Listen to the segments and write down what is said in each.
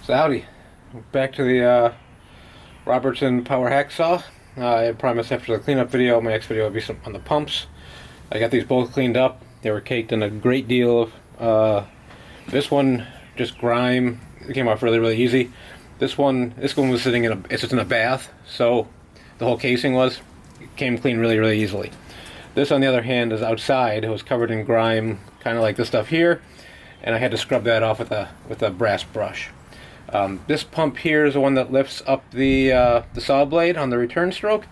So howdy, back to the Robertson power hacksaw. I promised after the cleanup video, my next video would be some on the pumps. I got these both cleaned up. They were caked in a great deal of, this one, just grime. It came off really easy. This one was sitting in it's just in a bath, so the whole casing came clean really easily. This, on the other hand, is outside. It was covered in grime, kind of like this stuff here, and I had to scrub that off with a brass brush. This pump here is the one that lifts up the saw blade on the return stroke,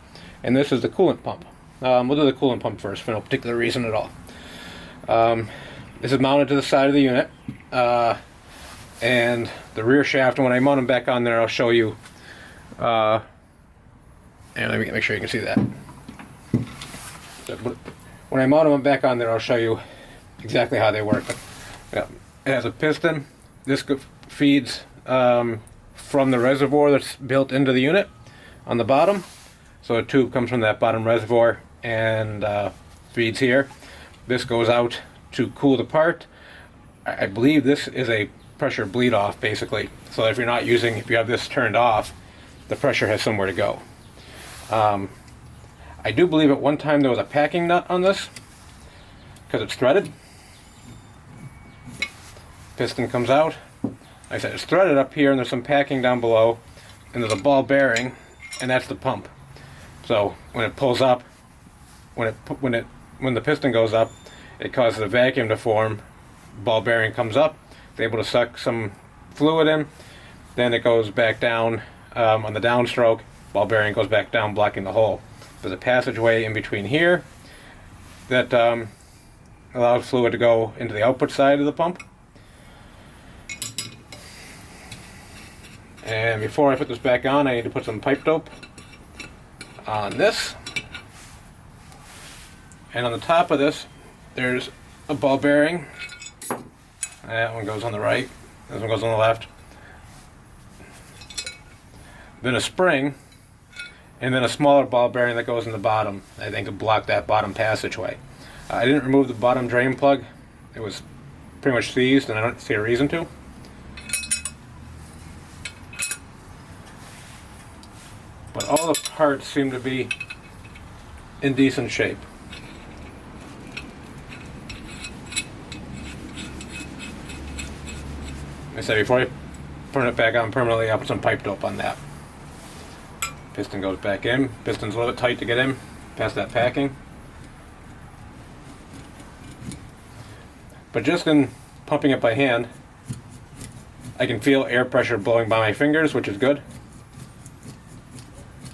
and this is the coolant pump. We'll do the coolant pump first for no particular reason at all. This is mounted to the side of the unit, and the rear shaft, and when I mount them back on there, I'll show you, and let me make sure you can see that. So when I mount them back on there, I'll show you exactly how they work. But, yeah, it has a piston. This feeds from the reservoir that's built into the unit on the bottom. So a tube comes from that bottom reservoir and feeds here. This goes out to cool the part. I believe this is a pressure bleed off, basically. So if you have this turned off, the pressure has somewhere to go. I do believe at one time there was a packing nut on this because it's threaded. Piston comes out. Like I said, it's threaded up here, and there's some packing down below, and there's a ball bearing, and that's the pump. So when it pulls up, when the piston goes up, it causes a vacuum to form. Ball bearing comes up, it's able to suck some fluid in, then it goes back down on the downstroke. Ball bearing goes back down, blocking the hole. There's a passageway in between here that allows fluid to go into the output side of the pump. And before I put this back on, I need to put some pipe dope on this. And on the top of this, there's a ball bearing. That one goes on the right. This one goes on the left. Then a spring, and then a smaller ball bearing that goes in the bottom, I think, to block that bottom passageway. I didn't remove the bottom drain plug. It was pretty much seized, and I don't see a reason to. But all the parts seem to be in decent shape. Like I said, before I turn it back on permanently, I'll put some pipe dope on that. Piston goes back in. Piston's a little bit tight to get in past that packing. But just in pumping it by hand, I can feel air pressure blowing by my fingers, which is good.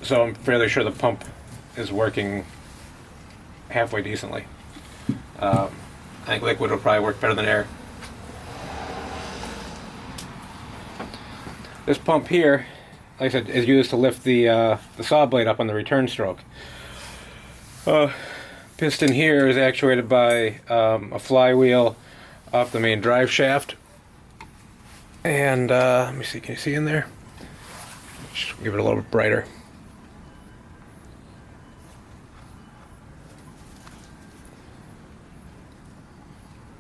So I'm fairly sure the pump is working halfway decently. I think liquid will probably work better than air. This pump here, like I said, is used to lift the saw blade up on the return stroke. Piston here is actuated by a flywheel off the main drive shaft. And let me see, can you see in there? Just give it a little bit brighter.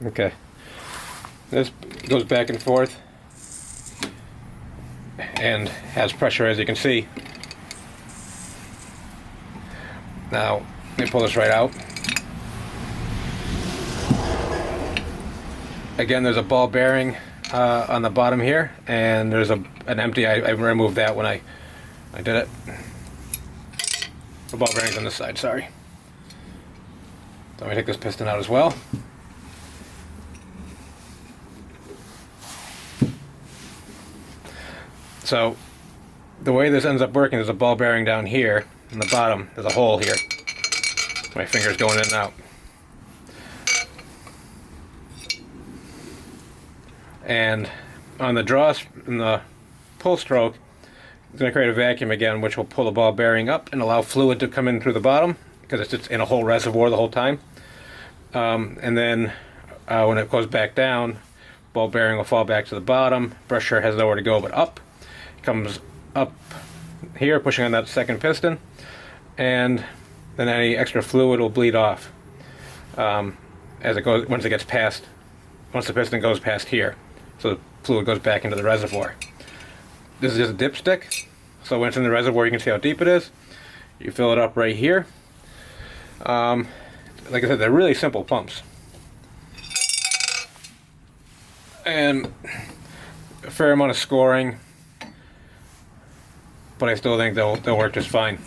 Okay, this goes back and forth and has pressure, as you can see. Now, let me pull this right out. Again, there's a ball bearing on the bottom here, and there's an empty. I removed that when I did it. The ball bearing's on this side, sorry. So let me take this piston out as well. So the way this ends up working is a ball bearing down here in the bottom. There's a hole here. My finger's going in and out. And on the pull stroke, it's going to create a vacuum again, which will pull the ball bearing up and allow fluid to come in through the bottom because it's just in a whole reservoir the whole time. And then when it goes back down, ball bearing will fall back to the bottom. Pressure has nowhere to go but up. Comes up here, pushing on that second piston, and then any extra fluid will bleed off as it goes once the piston goes past here. So the fluid goes back into the reservoir. This is just a dipstick, so when it's in the reservoir you can see how deep it is. You fill it up right here. Like I said, they're really simple pumps. And a fair amount of scoring, but I still think they'll work just fine.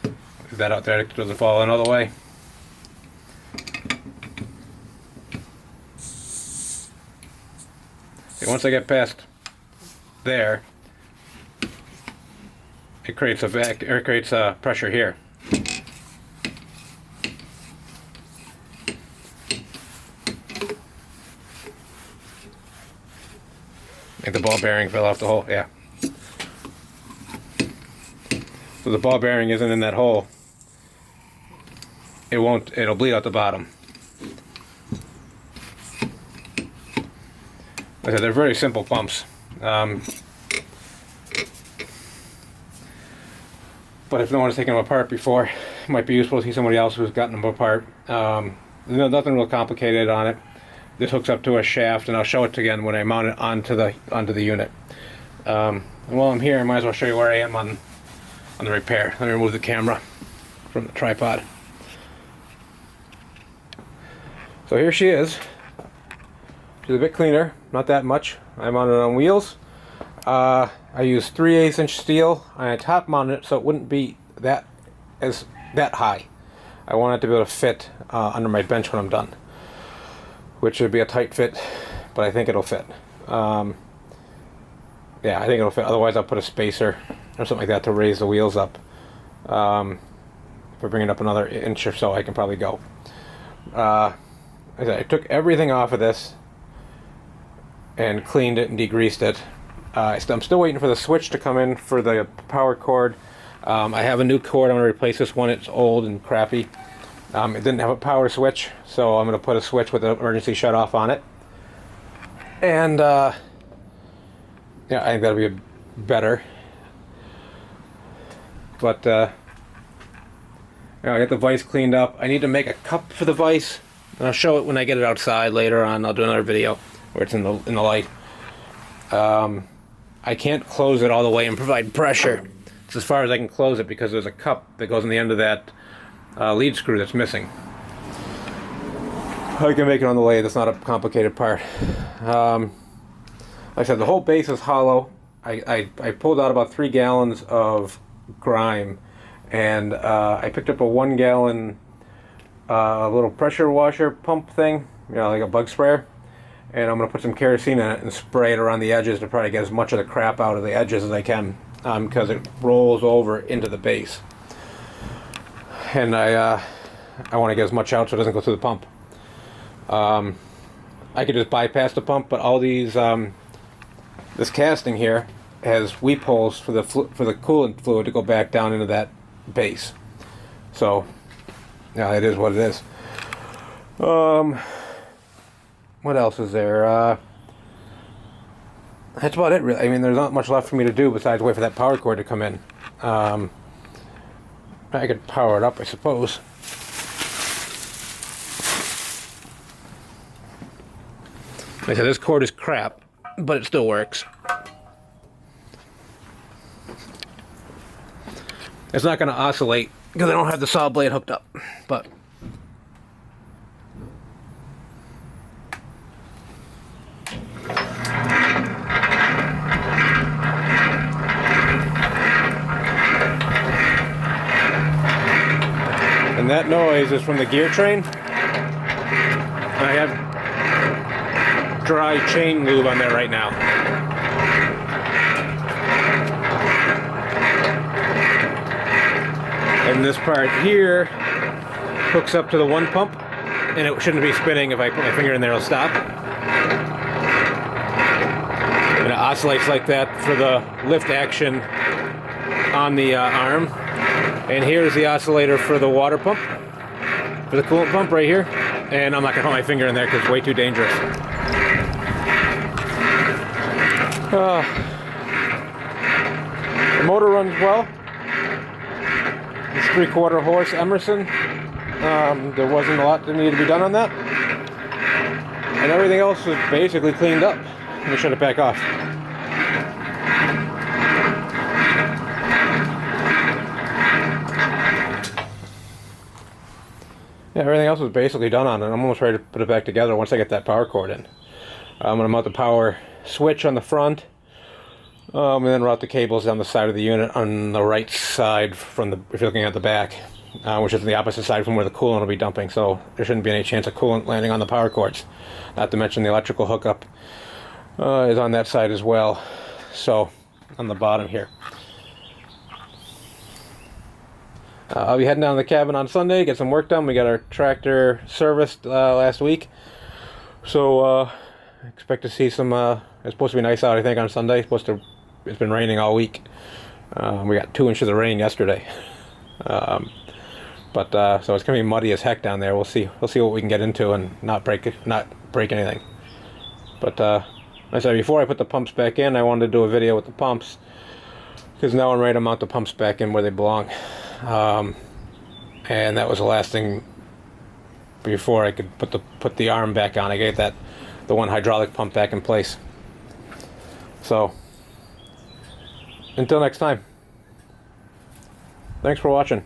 Leave that out there, it doesn't fall another way. Okay, once I get past there, it creates a pressure here. I think the ball bearing fell off the hole, yeah. So the ball bearing isn't in that hole. It'll bleed out the bottom. Like I said, they're very simple pumps. But if no one's taken them apart before, it might be useful to see somebody else who's gotten them apart. There's nothing real complicated on it. This hooks up to a shaft, and I'll show it again when I mount it onto the unit. And while I'm here, I might as well show you where I am on the repair. Let me remove the camera from the tripod. So here she is. She's a bit cleaner, not that much. I mounted it on wheels. I used 3/8 inch steel. I top mounted it so it wouldn't be that high. I want it to be able to fit under my bench when I'm done, which would be a tight fit, but I think it'll fit. Yeah, I think it'll fit. Otherwise, I'll put a spacer or something like that to raise the wheels up. If I bring it up another inch or so, I can probably go. I took everything off of this and cleaned it and degreased it. I'm still waiting for the switch to come in for the power cord. I have a new cord. I'm going to replace this one. It's old and crappy. It didn't have a power switch, so I'm going to put a switch with an emergency shut off on it. And yeah, I think that'll be better. But I got the vise cleaned up. I need to make a cup for the vise, and I'll show it when I get it outside later on. I'll do another video where it's in the light. I can't close it all the way and provide pressure. It's as far as I can close it because there's a cup that goes on the end of that lead screw that's missing. I can make it on the lathe. That's not a complicated part. Like I said, the whole base is hollow. I pulled out about 3 gallons of grime, and I picked up a 1 gallon little pressure washer pump thing, you know, like a bug sprayer, and I'm going to put some kerosene in it and spray it around the edges to try to get as much of the crap out of the edges as I can, because it rolls over into the base. And I want to get as much out so it doesn't go through the pump. I could just bypass the pump, but all these this casting here has weep holes for the coolant fluid to go back down into that base. So yeah, it is what it is. What else is there? That's about it, really. I mean, there's not much left for me to do besides wait for that power cord to come in. I could power it up, I suppose. Like I said, this cord is crap, but it still works. It's not going to oscillate because I don't have the saw blade hooked up, but and that noise is from the gear train. I have dry chain lube on there right now. And this part here hooks up to the one pump, and it shouldn't be spinning. If I put my finger in there, it'll stop. And it oscillates like that for the lift action on the arm. And here's the oscillator for the water pump, for the coolant pump right here. And I'm not going to put my finger in there because it's way too dangerous. The motor runs well. It's 3/4 horse Emerson. There wasn't a lot that needed to be done on that. And everything else was basically cleaned up. Let me shut it back off. Yeah, everything else was basically done on it. I'm almost ready to put it back together once I get that power cord in. I'm going to mount the power switch on the front, and then route the cables down the side of the unit on the right side from the, if you're looking at the back, which is the opposite side from where the coolant will be dumping, so there shouldn't be any chance of coolant landing on the power cords. Not to mention the electrical hookup is on that side as well, so on the bottom here. I'll be heading down to the cabin on Sunday, get some work done. We got our tractor serviced last week, so expect to see some, it's supposed to be nice out I think on Sunday. It's been raining all week. We got 2 inches of rain yesterday. So it's gonna be muddy as heck down there. We'll see what we can get into and not break anything. But like I said, before I put the pumps back in, I wanted to do a video with the pumps, because now I'm ready to mount the pumps back in where they belong. And that was the last thing before I could put the arm back on. I gave the one hydraulic pump back in place. So until next time, thanks for watching.